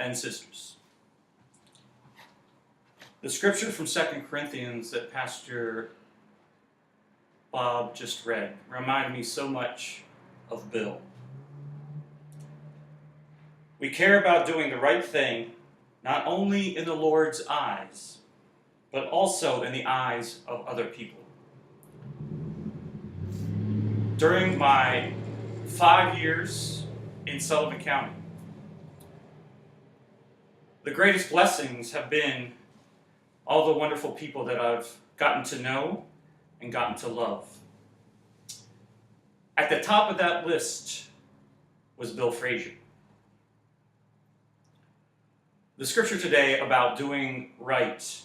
and sisters. The scripture from 2 Corinthians that Pastor Bob just read reminded me so much of Bill. We care about doing the right thing, not only in the Lord's eyes, but also in the eyes of other people. During my 5 years in Sullivan County, the greatest blessings have been all the wonderful people that I've gotten to know and gotten to love. At the top of that list was Bill Frazier. The scripture today about doing right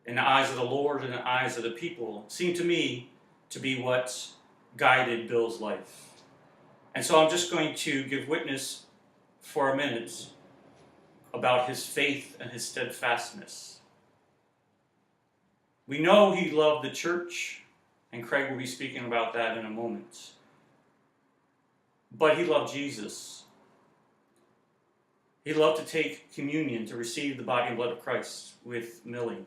in the eyes of the Lord and the eyes of the people seemed to me to be what guided Bill's life. And so I'm just going to give witness for a minute about his faith and his steadfastness. We know he loved the church, and Craig will be speaking about that in a moment. But he loved Jesus. He loved to take communion, to receive the body and blood of Christ with Millie.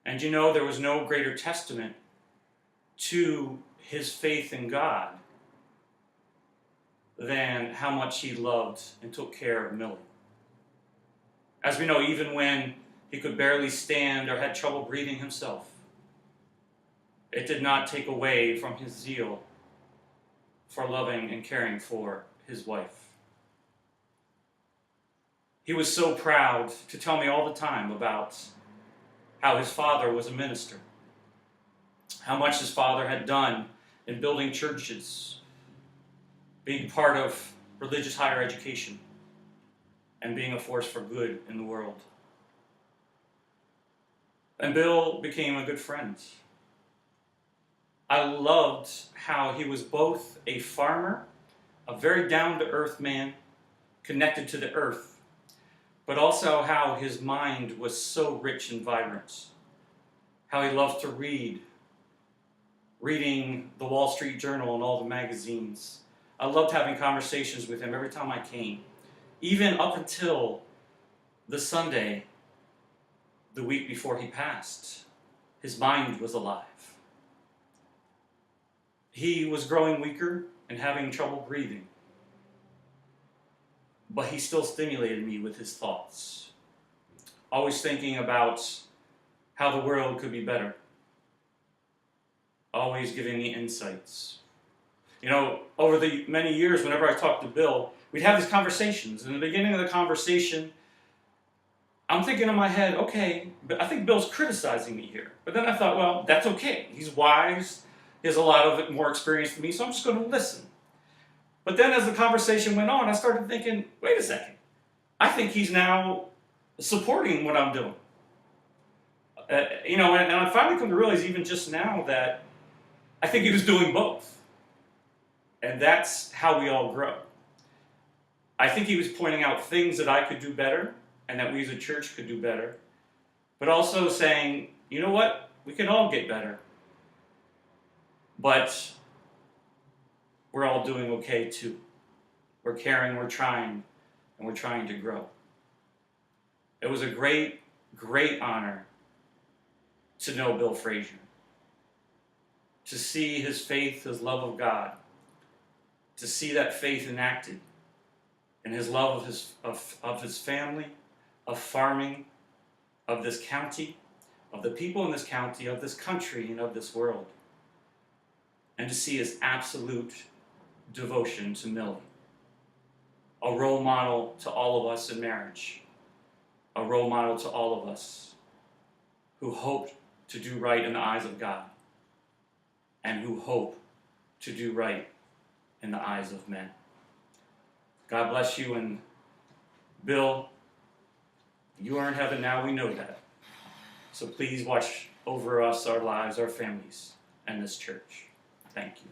And you know, there was no greater testament to his faith in God than how much he loved and took care of Millie. As we know, even when he could barely stand or had trouble breathing himself, it did not take away from his zeal for loving and caring for his wife. He was so proud to tell me all the time about how his father was a minister, how much his father had done in building churches, being part of religious higher education, and being a force for good in the world. And Bill became a good friend. I loved how he was both a farmer, a very down-to-earth man, connected to the earth, but also how his mind was so rich and vibrant, how he loved to read, reading the Wall Street Journal and all the magazines. I loved having conversations with him every time I came, even up until the Sunday, the week before he passed. His mind was alive. He was growing weaker and having trouble breathing, but he still stimulated me with his thoughts, always thinking about how the world could be better, always giving me insights. You know, over the many years, whenever I talked to Bill, we'd have these conversations. In the beginning of the conversation, I'm thinking in my head, okay, but I think Bill's criticizing me here. But then I thought, well, that's okay. He's wise. He has a lot of more experience than me, so I'm just going to listen. But then as the conversation went on, I started thinking, wait a second. I think he's now supporting what I'm doing. And I finally come to realize even just now that I think he was doing both. And that's how we all grow. I think he was pointing out things that I could do better and that we as a church could do better, but also saying, you know what? We can all get better. But we're all doing okay too. We're caring, we're trying, and we're trying to grow. It was a great, great honor to know Bill Frazier, to see his faith, his love of God, to see that faith enacted in his love of his family, of farming, of this county, of the people in this county, of this country, and of this world. And to see his absolute devotion to Millie, a role model to all of us in marriage, a role model to all of us who hope to do right in the eyes of God and who hope to do right in the eyes of men. God bless you, and Bill, you are in heaven now, we know that. So please watch over us, our lives, our families, and this church. Thank you.